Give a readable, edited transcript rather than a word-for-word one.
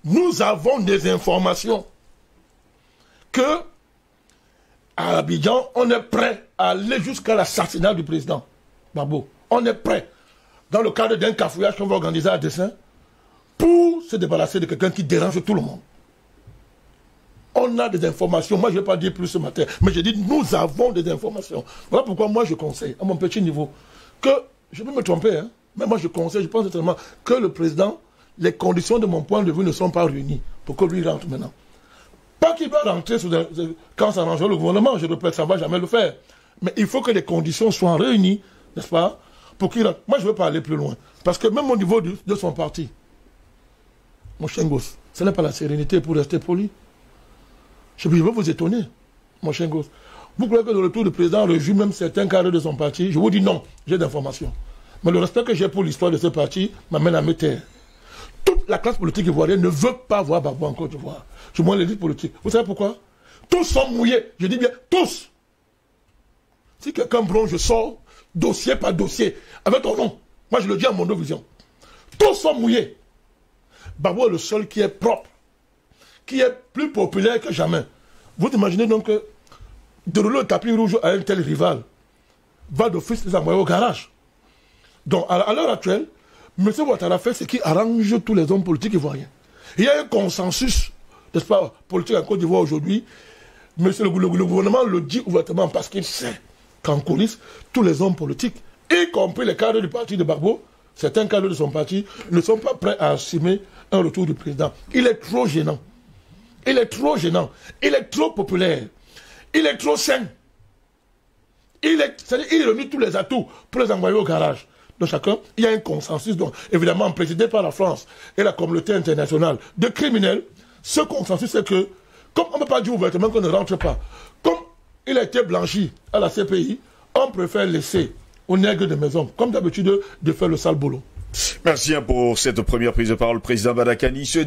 nous avons des informations que à Abidjan, on est prêt à aller jusqu'à l'assassinat du président Gbagbo. On est prêt, dans le cadre d'un cafouillage qu'on va organiser à Dessin, pour se débarrasser de quelqu'un qui dérange tout le monde. On a des informations, moi je ne vais pas dire plus ce matin, mais je dis nous avons des informations. Voilà pourquoi moi je conseille, à mon petit niveau, que, je peux me tromper, hein, mais moi je conseille, je pense sincèrement que le président, les conditions de mon point de vue ne sont pas réunies pour que lui rentre maintenant. Pas qu'il va rentrer quand ça arrange le gouvernement, je répète, ça ne va jamais le faire. Mais il faut que les conditions soient réunies, n'est-ce pas, pour qu'il rentre. Moi, je ne veux pas aller plus loin. Parce que même au niveau de son parti, mon Chengos, ce n'est pas la sérénité pour rester poli. Je veux vous étonner, mon Chengos. Vous croyez que le retour du président résume même certains cadres de son parti? Je vous dis non, j'ai d'informations. Mais le respect que j'ai pour l'histoire de ce parti m'amène à me taire. Toute la classe politique ivoirienne ne veut pas voir Gbagbo en Côte d'Ivoire. Du moins l'élite politique. Vous savez pourquoi? Tous sont mouillés. Je dis bien tous. Si quelqu'un bronze, je sors dossier par dossier avec ton nom. Moi je le dis à mon vision. Tous sont mouillés. Gbagbo est le seul qui est propre, qui est plus populaire que jamais. Vous imaginez donc que dérouler le tapis rouge à un tel rival va d'office les envoyer au garage. Donc à l'heure actuelle, M. Ouattara fait ce qui arrange tous les hommes politiques ivoiriens. Il y a un consensus, n'est-ce pas, politique en Côte d'Ivoire aujourd'hui. Le gouvernement le dit ouvertement parce qu'il sait qu'en coulisses, tous les hommes politiques, y compris les cadres du parti de Gbagbo, certains cadres de son parti, ne sont pas prêts à assumer un retour du président. Il est trop gênant. Il est trop gênant. Il est trop populaire. Il est trop sain. Il réunit tous les atouts pour les envoyer au garage. Donc chacun, il y a un consensus, donc, évidemment présidé par la France et la communauté internationale de criminels. Ce consensus, c'est que, comme on ne peut pas dire ouvertement qu'on ne rentre pas, comme il a été blanchi à la CPI, on préfère laisser aux nègres de maison, comme d'habitude, de faire le sale boulot. Merci pour cette première prise de parole, président Badakani.